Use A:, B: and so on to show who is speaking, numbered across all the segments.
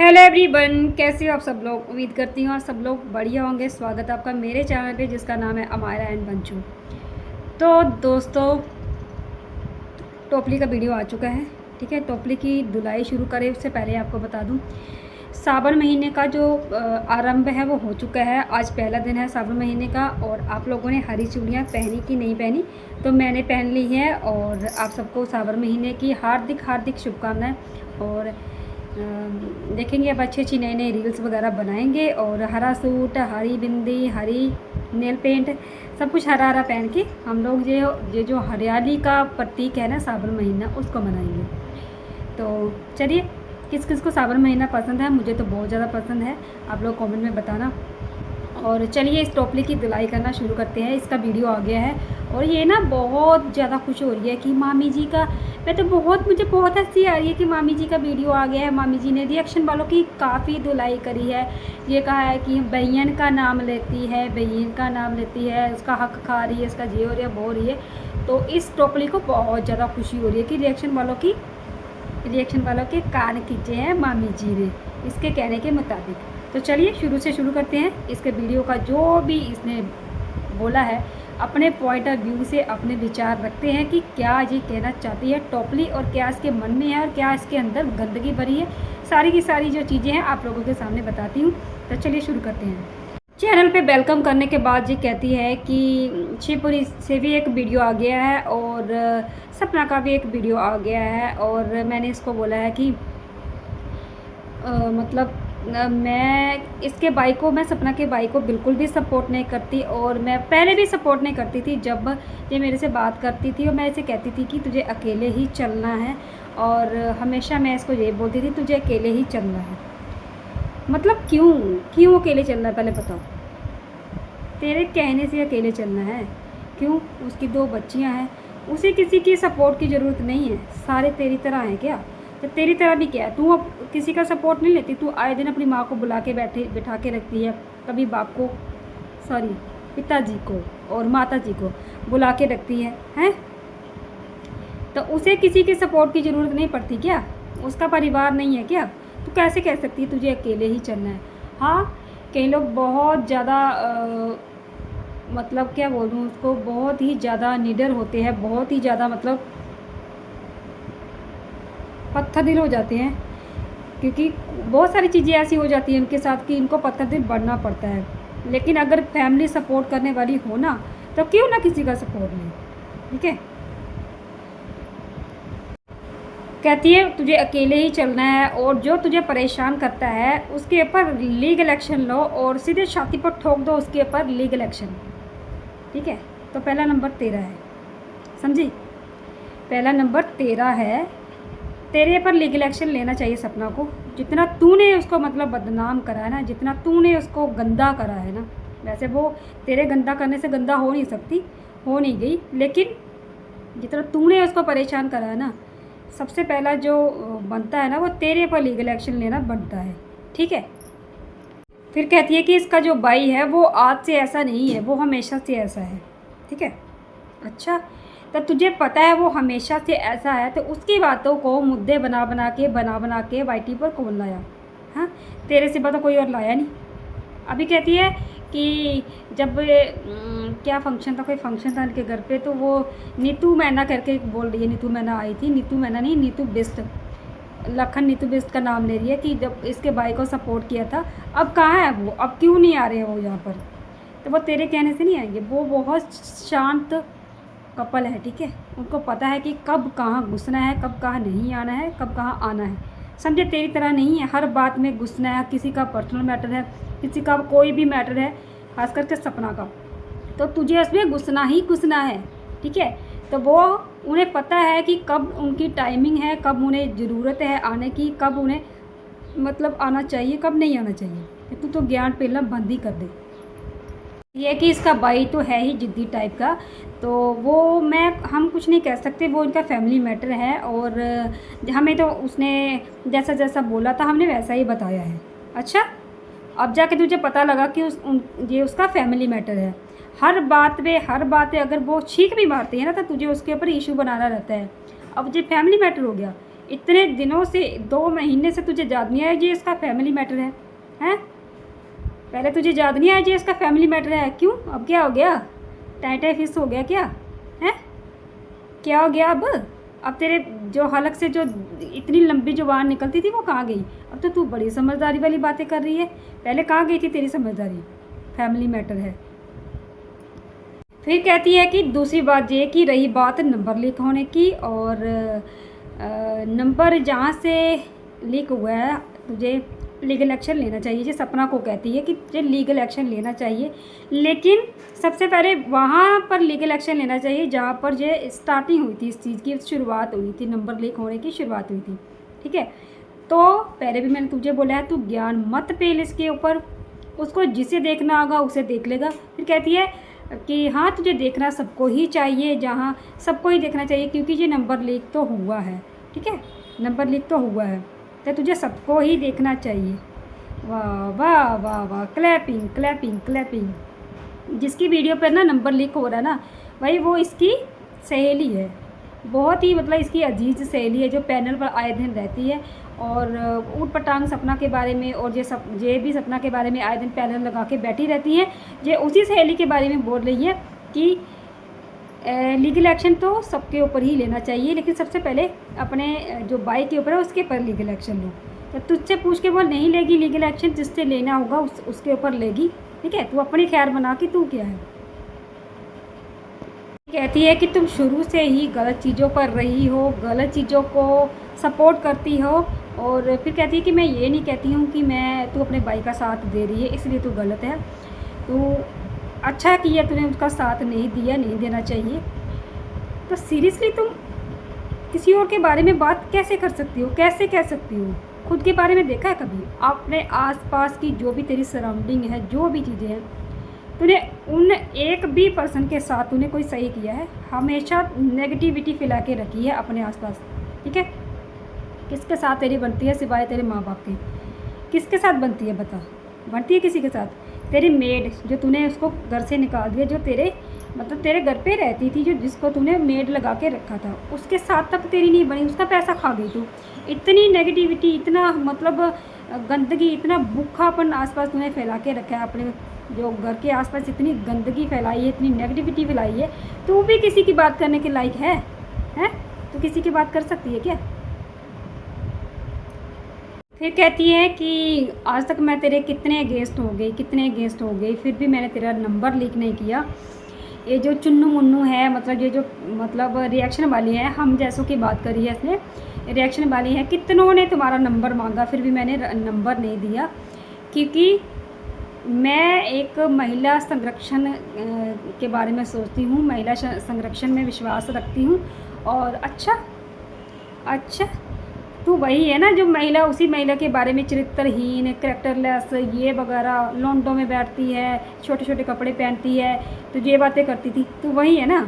A: Hello everyone, कैसे हो आप सब लोग। उम्मीद करती हूँ आप सब लोग बढ़िया होंगे। स्वागत है आपका मेरे चैनल पे जिसका नाम है अमायरा एंड बंचू। तो दोस्तों, टोपली का वीडियो आ चुका है। ठीक है, टोपली की धुलाई शुरू करें उससे पहले आपको बता दूँ, सावन महीने का जो आरंभ है वो हो चुका है। आज पहला दिन है सावन महीने का। और आप लोगों ने हरी चूड़ियाँ पहनी कि नहीं पहनी, तो मैंने पहन ली है। और आप सबको सावन महीने की हार्दिक हार्दिक शुभकामनाएं। और देखेंगे अब अच्छी अच्छी नई नई रील्स वगैरह बनाएंगे। और हरा सूट, हरी बिंदी, हरी नेल पेंट, सब कुछ हरा हरा पहन के हम लोग ये जो हरियाली का प्रतीक है ना सावन महीना, उसको मनाएंगे। तो चलिए, किस किस को सावन महीना पसंद है, मुझे तो बहुत ज़्यादा पसंद है। आप लोग कमेंट में बताना। और चलिए इस टोपली की धुलाई करना शुरू करते हैं। इसका वीडियो आ गया है और ये ना बहुत ज़्यादा खुश हो रही है कि मामी जी का, मुझे बहुत हंसी आ रही है कि मामी जी का वीडियो आ गया है। मामी जी ने रिएक्शन वालों की काफ़ी धुलाई करी है। ये कहा है कि बहन का नाम लेती है, बहन का नाम लेती है, उसका हक खा रही है, उसका ये हो रही है, वो हो रही है। तो इस टोपली को बहुत ज़्यादा खुशी हो रही है कि रिएक्शन वालों के कान खींचे हैं मामी जी ने, इसके कहने के मुताबिक। तो चलिए शुरू से शुरू करते हैं। इसके वीडियो का जो भी इसने बोला है, अपने पॉइंट ऑफ व्यू से अपने विचार रखते हैं कि क्या ये कहना चाहती है टोपली, और क्या इसके मन में है, और क्या इसके अंदर गंदगी भरी है। सारी की सारी जो चीज़ें हैं आप लोगों के सामने बताती हूँ। तो चलिए शुरू करते हैं। चैनल पे वेलकम करने के बाद ये कहती है कि शिवपुरी से भी एक वीडियो आ गया है और सपना का भी एक वीडियो आ गया है। और मैंने इसको बोला है कि मैं इसके भाई को, मैं सपना के भाई को बिल्कुल भी सपोर्ट नहीं करती। और मैं पहले भी सपोर्ट नहीं करती थी। जब ये मेरे से बात करती थी और मैं इसे कहती थी कि तुझे अकेले ही चलना है, और हमेशा मैं इसको ये बोलती थी तुझे अकेले ही चलना है। मतलब क्यों अकेले चलना है, पहले बताओ। तेरे कहने से अकेले चलना है क्यों? उसकी 2 बच्चियां हैं, उसे किसी की सपोर्ट की ज़रूरत नहीं है। सारे तेरी तरह हैं क्या? तो तेरी तरह भी क्या है, तू अब किसी का सपोर्ट नहीं लेती। तू आए दिन अपनी माँ को बुला के बिठा के रखती है, कभी बाप को, सॉरी पिताजी को और माता जी को बुला के रखती है, हैं? तो उसे किसी के सपोर्ट की ज़रूरत नहीं पड़ती क्या? उसका परिवार नहीं है क्या? तू कैसे कह सकती है तुझे अकेले ही चलना है? हाँ, कई लोग बहुत ज़्यादा मतलब क्या बोल दूँ उसको, बहुत ही ज़्यादा निडर होते हैं, बहुत ही ज़्यादा मतलब पत्थर दिल हो जाते हैं, क्योंकि बहुत सारी चीज़ें ऐसी हो जाती हैं उनके साथ कि इनको पत्थर दिल बनना पड़ता है। लेकिन अगर फैमिली सपोर्ट करने वाली हो ना, तो क्यों ना किसी का सपोर्ट लें। ठीक है, कहती है तुझे अकेले ही चलना है, और जो तुझे परेशान करता है उसके ऊपर लीगल एक्शन लो, और सीधे छाती पर ठोक दो उसके ऊपर लीगल एक्शन। ठीक है, तो पहला नंबर तेरा है, समझी? पहला नंबर तेरा है, तेरे पर लीगल एक्शन लेना चाहिए सपना को। जितना तूने उसको मतलब बदनाम करा है ना, जितना तूने उसको गंदा करा है ना, वैसे वो तेरे गंदा करने से गंदा हो नहीं सकती, हो नहीं गई, लेकिन जितना तूने उसको परेशान करा है ना, सबसे पहला जो बनता है ना, वो तेरे पर लीगल एक्शन लेना बनता है। ठीक है, फिर कहती है कि इसका जो भाई है वो आज से ऐसा नहीं है, वो हमेशा से ऐसा है। ठीक है, अच्छा, तो तुझे पता है वो हमेशा से ऐसा है, तो उसकी बातों को मुद्दे बना बना के वाईटी पर कौन लाया? हाँ, तेरे सिवा तो कोई और लाया नहीं। अभी कहती है कि जब क्या फंक्शन था, कोई फंक्शन था इनके घर पे, तो वो नीतू मैना करके बोल रही है, नीतू मैना आई थी, नीतू मैना नहीं, नीतू बिस्ट, लखन नीतू बिस्ट का नाम ले रही है कि जब इसके भाई को सपोर्ट किया था, अब कहाँ है वो, अब क्यों नहीं आ रहे हैं वो यहाँ पर? तो वो तेरे कहने से नहीं आएंगे, वो बहुत शांत कपल है। ठीक है, उनको पता है कि कब कहाँ घुसना है, कब कहाँ नहीं आना है, कब कहाँ आना है। समझे? तेरी तरह नहीं है हर बात में घुसना है। किसी का पर्सनल मैटर है, किसी का कोई भी मैटर है, खास करके सपना का, तो तुझे उसमें घुसना ही घुसना है। ठीक है, तो वो, उन्हें पता है कि कब उनकी टाइमिंग है, कब उन्हें ज़रूरत है आने की, कब उन्हें मतलब आना चाहिए, कब नहीं आना चाहिए। तू तो ज्ञान पेलना बंद ही कर दे। ये कि इसका भाई तो है ही जिद्दी टाइप का, तो वो हम कुछ नहीं कह सकते, वो इनका फैमिली मैटर है। और हमें तो उसने जैसा जैसा बोला था हमने वैसा ही बताया है। अच्छा, अब जाके तुझे पता लगा कि ये उसका फैमिली मैटर है। हर बात पे अगर वो छींक भी मारती है ना, तो तुझे उसके ऊपर इशू बनाना रहता है। अब ये फैमिली मैटर हो गया, इतने दिनों से 2 महीने से तुझे याद नहीं आया जी इसका फैमिली मैटर है? हैं? पहले तुझे याद नहीं आया जी इसका फैमिली मैटर है? क्यों? अब क्या हो गया? टाइट फिश हो गया क्या? हैं? क्या हो गया अब तेरे जो हलक से जो इतनी लंबी जुबान निकलती थी वो कहाँ गई? अब तो तू बड़ी समझदारी वाली बातें कर रही है। पहले कहाँ गई थी तेरी समझदारी? फैमिली मैटर है। फिर कहती है कि दूसरी बात ये कि रही बात नंबर लीक होने की, और नंबर जहाँ से लीक हुआ है तुझे लीगल एक्शन लेना चाहिए। जो सपना को कहती है कि तुझे लीगल एक्शन लेना चाहिए, लेकिन सबसे पहले वहाँ पर लीगल एक्शन लेना चाहिए जहाँ पर जो स्टार्टिंग हुई थी, इस चीज़ की शुरुआत हुई थी, नंबर लीक होने की शुरुआत हुई थी। ठीक है, तो पहले भी मैंने तुझे बोला है तू ज्ञान मत पेल इसके ऊपर, उसको जिसे देखना होगा उसे देख लेगा। फिर कहती है कि हाँ तुझे देखना सबको ही चाहिए, जहाँ सबको ही देखना चाहिए, क्योंकि ये नंबर लीक तो हुआ है। ठीक है, नंबर लीक तो हुआ है तो तुझे सबको ही देखना चाहिए। वाह वाह वाह वाह, क्लैपिंग क्लैपिंग क्लैपिंग। जिसकी वीडियो पर ना नंबर लीक हो रहा है ना भाई, वो इसकी सहेली है, बहुत ही मतलब इसकी अजीज सहेली है जो पैनल पर आए दिन रहती है, और ऊट पटांग सपना के बारे में और ये भी सपना के बारे में आए दिन पैनल लगा के बैठी रहती है। ये उसी सहेली के बारे में बोल रही है कि लीगल एक्शन तो सबके ऊपर ही लेना चाहिए, लेकिन सबसे पहले अपने जो बाई के ऊपर है उसके ऊपर लीगल एक्शन लो। तो तुझसे पूछ के बोल, नहीं लेगी लीगल एक्शन, जिससे लेना होगा उसके ऊपर लेगी। ठीक है, तू अपनी खैर बना कि तू क्या है। कहती है कि तुम शुरू से ही गलत चीज़ों पर रही हो, गलत चीज़ों को सपोर्ट करती हो, और फिर कहती है कि मैं ये नहीं कहती हूँ कि तू अपने भाई का साथ दे रही है इसलिए तू गलत है, तू अच्छा किया तूने उसका साथ नहीं दिया, नहीं देना चाहिए। तो सीरियसली तुम किसी और के बारे में बात कैसे कर सकती हो, कैसे कह सकती हो? खुद के बारे में देखा है कभी? अपने आसपास की जो भी तेरी सराउंडिंग है, जो भी चीज़ें हैं, तूने उन एक भी पर्सन के साथ तूने कोई सही किया है? हमेशा नेगेटिविटी फैला के रखी है अपने आसपास। ठीक है, किसके साथ तेरी बनती है सिवाय तेरे माँ बाप के? किसके साथ बनती है बता? बनती है किसी के साथ? तेरी मेड जो तूने उसको घर से निकाल दिया, जो तेरे मतलब तेरे घर पे रहती थी, जो जिसको तूने मेड लगा के रखा था, उसके साथ तक तेरी नहीं बनी, उसका पैसा खा गई तू। इतनी नेगेटिविटी, इतना मतलब गंदगी, इतना भूखापन आसपास तूने फैला के रखा है अपने जो घर के आसपास, इतनी गंदगी फैलाई है, इतनी नेगेटिविटी फैलाई है। तू भी किसी की बात करने के लायक है? तू किसी की बात कर सकती है क्या? फिर कहती है कि आज तक मैं तेरे कितने गेस्ट हो गए, फिर भी मैंने तेरा नंबर लीक नहीं किया। ये जो चुन्नू मुन्नू है, मतलब ये जो मतलब रिएक्शन वाली है, हम जैसों की बात करी है इसने, रिएक्शन वाली है, कितनों ने तुम्हारा नंबर मांगा फिर भी मैंने नंबर नहीं दिया, क्योंकि मैं एक महिला संरक्षण के बारे में सोचती हूँ, महिला संरक्षण में विश्वास रखती हूँ। और अच्छा तू वही है ना जो महिला, उसी महिला के बारे में चरित्रहीन, कैरेक्टरलेस, ये वगैरह लॉन्डो में बैठती है, छोटे छोटे कपड़े पहनती है, तो ये बातें करती थी, तू वही है ना?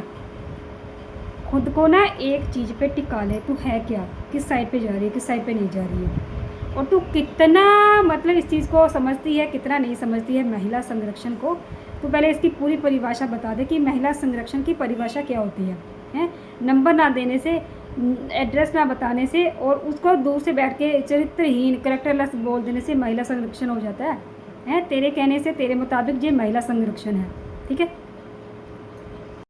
A: खुद को ना एक चीज़ पे टिका ले, तू है क्या, किस साइड पे जा रही है, किस साइड पे नहीं जा रही है, और तू कितना मतलब इस चीज़ को समझती है, कितना नहीं समझती है महिला संरक्षण को। तो पहले इसकी पूरी परिभाषा बता दे कि महिला संरक्षण की परिभाषा क्या होती है? नंबर ना देने से, एड्रेस ना बताने से, और उसको दूर से बैठ के चरित्रहीन कैरेक्टरलेस बोल देने से महिला संरक्षण हो जाता है? तेरे कहने से, तेरे मुताबिक ये महिला संरक्षण है। ठीक है,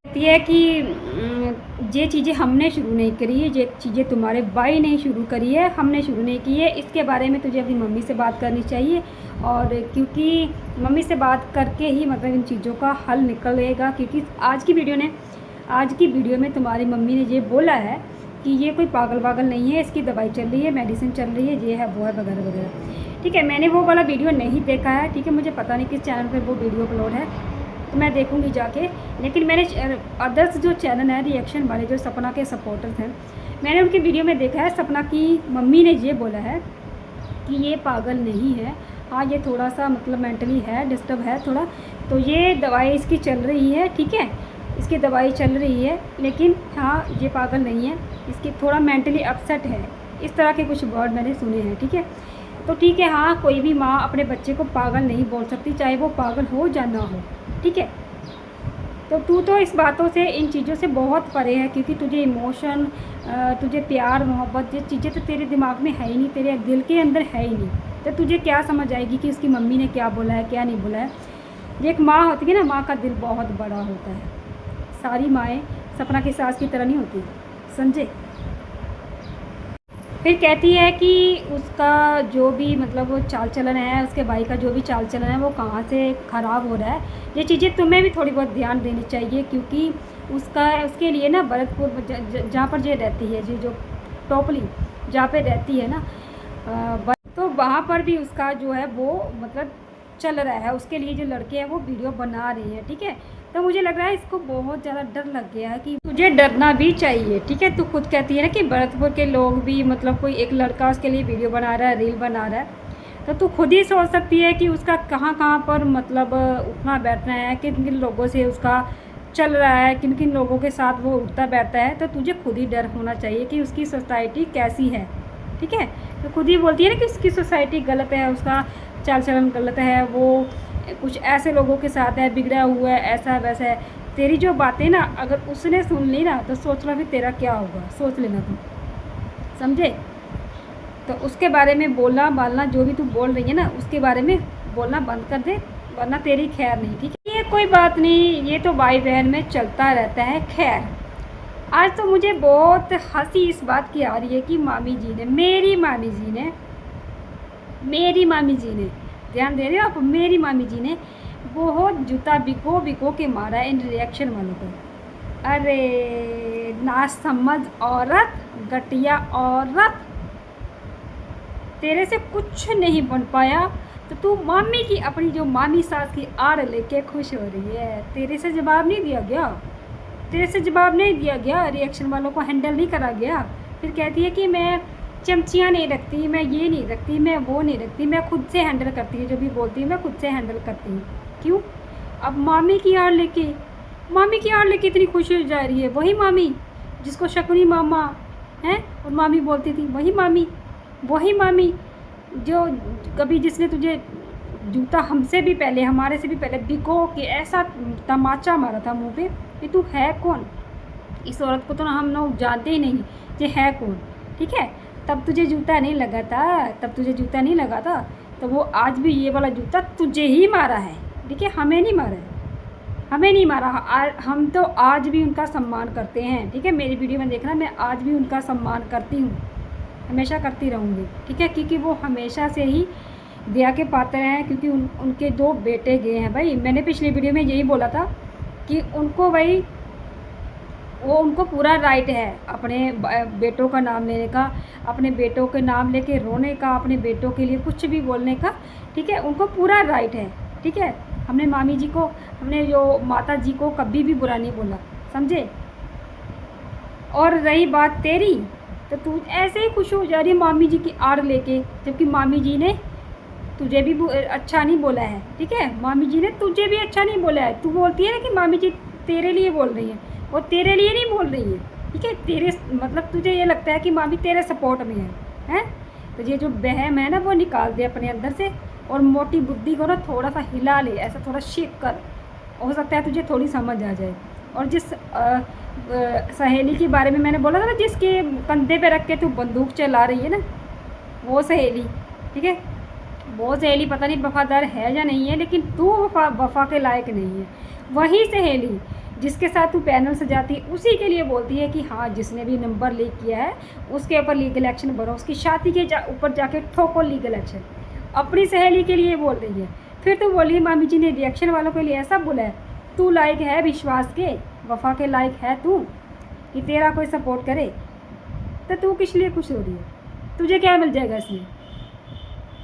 A: कहती है कि ये चीज़ें हमने शुरू नहीं करी है, ये चीज़ें तुम्हारे भाई ने शुरू करी है, हमने शुरू नहीं की है। इसके बारे में तुझे अपनी मम्मी से बात करनी चाहिए, और क्योंकि मम्मी से बात करके ही मतलब इन चीज़ों का हल निकलेगा। क्योंकि आज की वीडियो में तुम्हारी मम्मी ने ये बोला है कि ये कोई पागल नहीं है, इसकी दवाई चल रही है, मेडिसिन चल रही है, ये है वो है वगैरह वगैरह। ठीक है, मैंने वो वाला वीडियो नहीं देखा है। ठीक है, मुझे पता नहीं किस चैनल पर वो वीडियो अपलोड है, तो मैं देखूंगी जाके। लेकिन मैंने अदर्स जो चैनल है रिएक्शन वाले, जो सपना के सपोर्टर्स हैं, मैंने उनकी वीडियो में देखा है, सपना की मम्मी ने ये बोला है कि ये पागल नहीं है, हाँ ये थोड़ा सा मतलब मेंटली है, डिस्टर्ब है थोड़ा, तो ये दवाई इसकी चल रही है। ठीक है, इसकी दवाई चल रही है, लेकिन हाँ ये पागल नहीं है, इसकी थोड़ा मेंटली अपसेट है। इस तरह के कुछ वर्ड मैंने सुने हैं। ठीक है, तो ठीक है, हाँ कोई भी माँ अपने बच्चे को पागल नहीं बोल सकती, चाहे वो पागल हो या ना हो। ठीक है, तो तू तो इस बातों से, इन चीज़ों से बहुत परे है, क्योंकि तुझे इमोशन, तुझे प्यार मोहब्बत, ये चीज़ें तो तेरे दिमाग में है ही नहीं, तेरे दिल के अंदर है ही नहीं। तो तुझे क्या समझ आएगी कि उसकी मम्मी ने क्या बोला है, क्या नहीं बोला है। एक माँ होती है ना, माँ का दिल बहुत बड़ा होता है। सारी माएँ सपना की सास की तरह नहीं होती, समझे। फिर कहती है कि उसका जो भी मतलब वो चाल चलन है, उसके भाई का जो भी चाल चलन है वो कहाँ से ख़राब हो रहा है। ये चीज़ें तुम्हें भी थोड़ी बहुत ध्यान देनी चाहिए, क्योंकि उसके लिए ना भरतपुर जहाँ पर ये रहती है, ये जो टोपली जहाँ पे रहती है ना, तो वहाँ पर भी उसका जो है वो मतलब चल रहा है। उसके लिए जो लड़के हैं वो वीडियो बना रहे हैं, ठीक है। तो मुझे लग रहा है इसको बहुत ज़्यादा डर लग गया है कि तुझे डरना भी चाहिए, ठीक है। तू खुद कहती है ना कि भरतपुर के लोग भी मतलब कोई एक लड़का उसके लिए वीडियो बना रहा है, रील बना रहा है, तो तू खुद ही सोच सकती है कि उसका कहाँ कहाँ पर मतलब उठना बैठना है, किन किन लोगों से उसका चल रहा है, किन किन लोगों के साथ वो उठता बैठता है। तो तुझे खुद ही डर होना चाहिए कि उसकी सोसाइटी कैसी है, ठीक है। तो खुद ही बोलती है ना कि उसकी सोसाइटी गलत है, उसका चाल चलन गलत है, वो कुछ ऐसे लोगों के साथ है, बिगड़ा हुआ है, ऐसा वैसा है। तेरी जो बातें ना अगर उसने सुन ली ना तो सोच लो फिर तेरा क्या होगा, सोच लेना तुम, समझे। तो उसके बारे में बोलना बालना जो भी तू बोल रही है ना, उसके बारे में बोलना बंद कर दे, वरना तेरी खैर नहीं, ठीक है। ये कोई बात नहीं, ये तो भाई बहन में चलता रहता है। खैर आज तो मुझे बहुत हंसी इस बात की आ रही है कि मेरी मामी जी ने ध्यान दे रहे हो आप, मेरी मामी जी ने बहुत जूता बिको के मारा है इन रिएक्शन वालों को। अरे ना समझ औरत, घटिया औरत, तेरे से कुछ नहीं बन पाया तो तू मामी की, अपनी जो मामी सास की आड़ लेके खुश हो रही है। तेरे से जवाब नहीं दिया गया, रिएक्शन वालों को हैंडल नहीं करा गया। फिर कहती है कि मैं चमचियाँ नहीं रखती, मैं ये नहीं रखती, मैं वो नहीं रखती, मैं खुद से हैंडल करती हूँ, जो भी बोलती हूँ मैं खुद से हैंडल करती हूँ। क्यों? अब मामी की आड़ लेके इतनी खुश हो जा रही है। वही मामी जिसको शकुनी मामा हैं और मामी बोलती थी, वही मामी जो कभी जिसने तुझे जूता हमसे भी पहले, हमारे से भी पहले बिको के ऐसा तमाचा मारा था मुँह पे कि तू है कौन। इस औरत को तो ना हम लोग जानते ही नहीं ये है कौन, ठीक है। तब तुझे जूता नहीं लगा था, तो वो आज भी ये वाला जूता तुझे ही मारा है, ठीक है। हमें नहीं मारा। हम तो आज भी उनका सम्मान करते हैं, ठीक है। मेरी वीडियो में देखना, मैं आज भी उनका सम्मान करती हूँ, हमेशा करती रहूँगी, ठीक है। क्योंकि वो हमेशा से ही दया के पात्र हैं, क्योंकि उनके 2 बेटे गए हैं भाई। मैंने पिछली वीडियो में यही बोला था कि उनको पूरा राइट है अपने बेटों का नाम लेने का, अपने बेटों के नाम लेके रोने का, अपने बेटों के लिए कुछ भी बोलने का, ठीक है। उनको पूरा राइट है, ठीक है। हमने मामी जी को, हमने जो माता जी को कभी भी बुरा नहीं बोला, समझे। और रही बात तेरी, तो तू ऐसे ही खुश हो जा रही है मामी जी की आड़ लेके, जबकि मामी जी ने तुझे भी अच्छा नहीं बोला है, ठीक है। मामी जी ने तुझे भी अच्छा नहीं बोला है। तू बोलती है ना कि मामी जी तेरे लिए बोल रही है, वो तेरे लिए नहीं बोल रही है, ठीक है। तेरे मतलब तुझे ये लगता है कि मामी तेरे सपोर्ट में है। तो ये जो वहम है ना वो निकाल दे अपने अंदर से, और मोटी बुद्धि को ना थोड़ा सा हिला ले, ऐसा थोड़ा शेक कर, हो सकता है तुझे थोड़ी समझ आ जाए। और जिस सहेली के बारे में मैंने बोला था ना, जिसके कंधे पे रख के तू बंदूक चला रही है ना, वो सहेली, ठीक है। वो सहेली पता नहीं वफादार है या नहीं है, लेकिन तू वफा के लायक नहीं है। वही सहेली जिसके साथ तू पैनल सजाती, उसी के लिए बोलती है कि हाँ जिसने भी नंबर लीक किया है उसके ऊपर लीगल एक्शन भरो, उसकी शादी के ऊपर जाके ठोको लीगल एक्शन। अपनी सहेली के लिए बोल रही है। फिर तू बोली मामी जी ने रिएक्शन वालों के लिए ऐसा बोला है। तू लायक है विश्वास के, वफा के लायक है तू कि तेरा कोई सपोर्ट करे? तो तू किस लिए खुश हो रही है? तुझे क्या मिल जाएगा इसमें?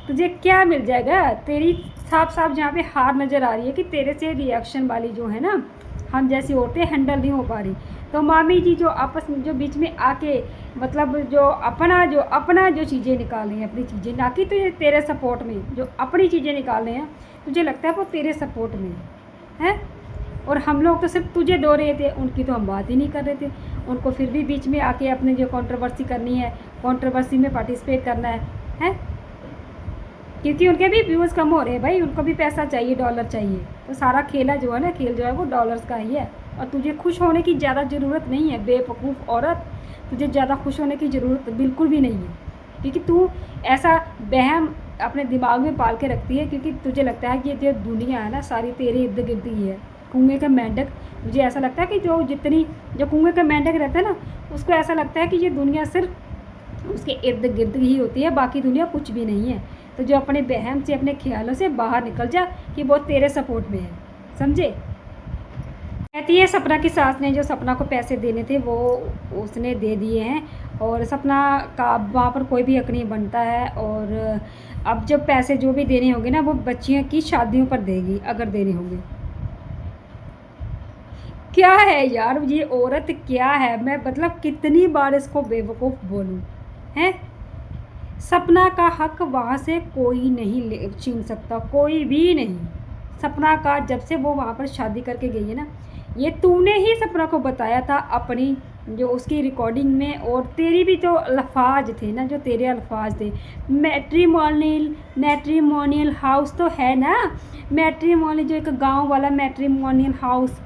A: तुझे क्या मिल जाएगा? तेरी साफ साफ जहाँ पे हार नज़र आ रही है कि तेरे से रिएक्शन वाली जो है ना, हम जैसी औरतें हैंडल नहीं हो पा रही। तो मामी जी जो आपस में जो बीच में आके मतलब जो अपना जो चीज़ें निकाल रही हैं, अपनी चीज़ें, ना कि तुझे तेरे सपोर्ट में जो अपनी चीज़ें निकाल रहे हैं, तुझे लगता है वो तेरे सपोर्ट में है। और हम लोग तो सिर्फ तुझे दो रहे थे, उनकी तो हम बात ही नहीं कर रहे थे। उनको फिर भी बीच में आके अपने जो कंट्रोवर्सी करनी है, कंट्रोवर्सी में पार्टिसिपेट करना है। क्योंकि उनके भी व्यूज़ कम हो रहे हैं भाई, उनको भी पैसा चाहिए, डॉलर चाहिए। तो सारा खेला जो है ना, खेल जो है वो डॉलर्स का ही है। और तुझे खुश होने की ज़्यादा ज़रूरत नहीं है बेवकूफ़ औरत, तुझे ज़्यादा खुश होने की ज़रूरत बिल्कुल भी नहीं है। क्योंकि तू ऐसा वहम अपने दिमाग में पाल के रखती है, क्योंकि तुझे लगता है कि ये जो दुनिया है ना सारी तेरे इर्द गिर्द ही है। कुएँ का मेंढक, मुझे ऐसा लगता है कि जो कुएँ का मेंढक रहता है ना, उसको ऐसा लगता है कि ये दुनिया सिर्फ उसके इर्द गिर्द ही होती है, बाकी दुनिया कुछ भी नहीं है। तो जो अपने वहम से, अपने ख्यालों से बाहर निकल जा कि वो तेरे सपोर्ट में है, समझे। कहती है सपना की सास ने जो सपना को पैसे देने थे वो उसने दे दिए हैं, और सपना का वहाँ पर कोई भी हक नहीं बनता है। और अब जब पैसे जो भी देने होंगे ना, वो बच्चियों की शादियों पर देगी अगर देने होंगे। क्या है यार ये औरत, क्या है, मैं मतलब कितनी बार इसको बेवकूफ़ बोलूँ हैं। सपना का हक वहाँ से कोई नहीं ले छीन सकता, कोई भी नहीं। सपना का जब से वो वहाँ पर शादी करके गई है ना, ये तूने ही सपना को बताया था अपनी जो उसकी रिकॉर्डिंग में, और तेरी भी जो अल्फाज थे ना, जो तेरे अल्फाज थे, मैट्रिमोनियल हाउस तो है ना, मैट्रिमोनियल जो एक गांव वाला मैट्रिमोनियल हाउस,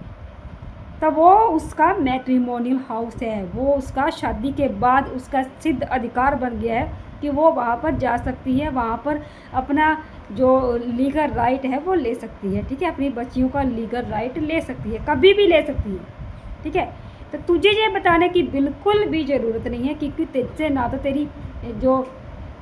A: तब वो उसका मैट्रिमोनियल हाउस है। वो उसका शादी के बाद उसका सिद्ध अधिकार बन गया है कि वो वहाँ पर जा सकती है, वहाँ पर अपना जो लीगल राइट है वो ले सकती है, ठीक है। अपनी बच्चियों का लीगल राइट ले सकती है, कभी भी ले सकती है, ठीक है। तो तुझे ये बताने की बिल्कुल भी ज़रूरत नहीं है, क्योंकि तुझसे ना तो तेरी जो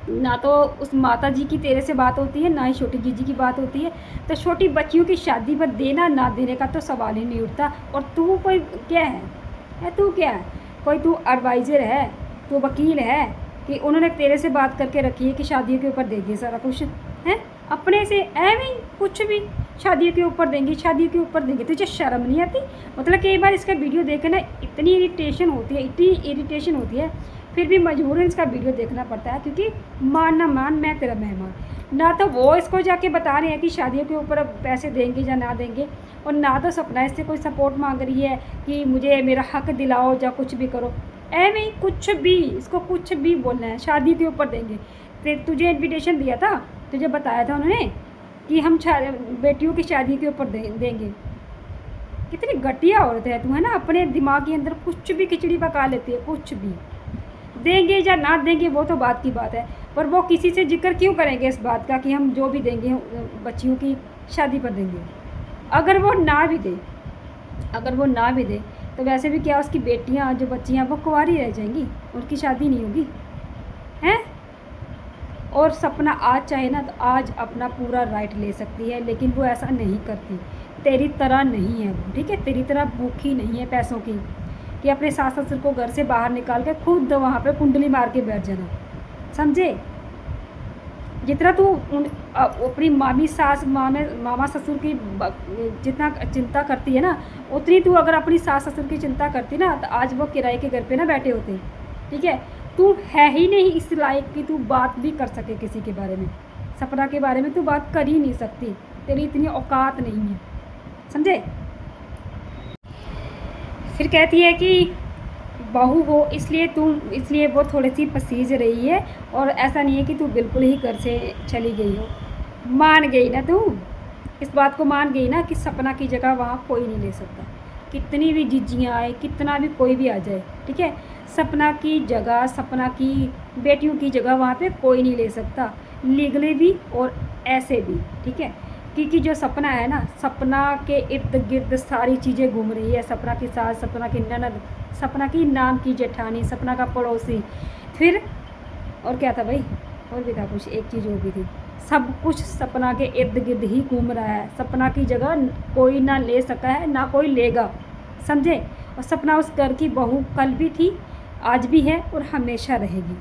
A: ना तो उस माता जी की तेरे से बात होती है, ना ही छोटी जीजी की बात होती है। तो छोटी बच्चियों की शादी पर देना ना देने का तो सवाल ही नहीं उठता। और तू कोई क्या है तू क्या है, कोई तू एडवाइज़र है, तू वकील है कि उन्होंने तेरे से बात करके रखी है कि शादियों के ऊपर देंगे सारा कुछ है, अपने से ऐਵੇਂ कुछ भी शादियों के ऊपर देंगे, शादियों के ऊपर देंगे। तुझे शर्म नहीं आती? मतलब कई बार इसका वीडियो देखे ना इतनी इरिटेशन होती है, फिर भी मजबूरन इसका वीडियो देखना पड़ता है, क्योंकि मान ना मान मैं तेरा मेहमान। ना तो वो इसको जाके बता रहे हैं कि शादियों के ऊपर अब पैसे देंगे या ना देंगे, और ना तो सपना इससे कोई सपोर्ट मांग रही है कि मुझे मेरा हक दिलाओ या कुछ भी करो। ऐਵੇਂ कुछ भी, इसको कुछ भी बोलना है, शादी के ऊपर देंगे। तुझे इन्विटेशन दिया था, तुझे बताया था उन्होंने कि हम बेटियों की शादी के ऊपर देंगे। कितनी घटिया औरत है तू, है ना। अपने दिमाग के अंदर कुछ भी खिचड़ी पका लेती है, कुछ भी। देंगे या ना देंगे वो तो बात की बात है, पर वो किसी से जिक्र क्यों करेंगे इस बात का कि हम जो भी देंगे बच्चियों की शादी पर देंगे। अगर वो ना भी दे तो वैसे भी क्या उसकी बेटियां जो बच्चियां वो कुंवारी रह जाएंगी, उनकी शादी नहीं होगी हैं। और सपना आज चाहे ना तो आज अपना पूरा राइट ले सकती है, लेकिन वो ऐसा नहीं करती, तेरी तरह नहीं है वो, ठीक है। तेरी तरह भूखी नहीं है पैसों की कि अपने सास ससुर को घर से बाहर निकाल के खुद वहाँ पे कुंडली मार के बैठ जाना, समझे। जितना तू अपनी मामा ससुर की जितना चिंता करती है ना, उतनी तू अगर अपनी सास ससुर की चिंता करती ना तो आज वो किराए के घर पे ना बैठे होते, ठीक है। तू है ही नहीं इस लायक कि तू बात भी कर सके किसी के बारे में। सपना के बारे में तू बात कर ही नहीं सकती, तेरी इतनी औकात नहीं है, समझे। फिर कहती है कि बहू हो इसलिए वो थोड़ी सी पसीज रही है, और ऐसा नहीं है कि तू बिल्कुल ही घर से चली गई हो। मान गई ना तू, इस बात को मान गई ना कि सपना की जगह वहाँ कोई नहीं ले सकता। कितनी भी जिज्जियाँ आए, कितना भी कोई भी आ जाए, ठीक है, सपना की जगह, सपना की बेटियों की जगह वहाँ पे कोई नहीं ले सकता, लीगली भी और ऐसे भी, ठीक है। क्योंकि जो सपना है ना, सपना के इर्द गिर्द सारी चीज़ें घूम रही है। सपना की सास, सपना की ननद, सपना की नाम की जेठानी, सपना का पड़ोसी, फिर और क्या था भाई, और भी था कुछ, एक चीज़ और भी थी। सब कुछ सपना के इर्द गिर्द ही घूम रहा है। सपना की जगह कोई ना ले सका है, ना कोई लेगा, समझे। और सपना उस घर की बहू कल भी थी, आज भी है और हमेशा रहेगी।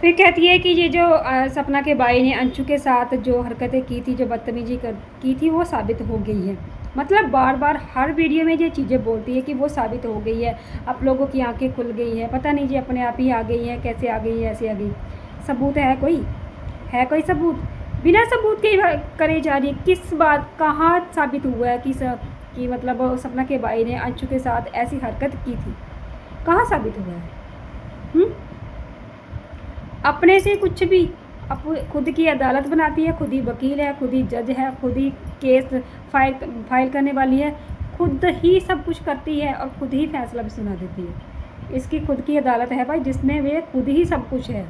A: फिर कहती है कि ये जो सपना के भाई ने अंशु के साथ जो हरकतें की थी, जो बदतमीजी की थी, वो साबित हो गई है। मतलब बार बार हर वीडियो में ये चीज़ें बोलती है कि वो साबित हो गई है, आप लोगों की आंखें खुल गई हैं, पता नहीं जी अपने आप ही आ गई हैं, कैसे आ गई है, ऐसे आ गई। सबूत है कोई सबूत? बिना सबूत के करे जा रही है। किस बात, कहाँ साबित हुआ है कि मतलब सपना के भाई ने अंशु के साथ ऐसी हरकत की थी? कहाँ साबित हुआ है? अपने से कुछ भी, अब खुद की अदालत बनाती है, खुद ही वकील है, खुद ही जज है, खुद ही केस फाइल करने वाली है, खुद ही सब कुछ करती है और खुद ही फैसला भी सुना देती है। इसकी खुद की अदालत है भाई, जिसमें वे खुद ही सब कुछ है।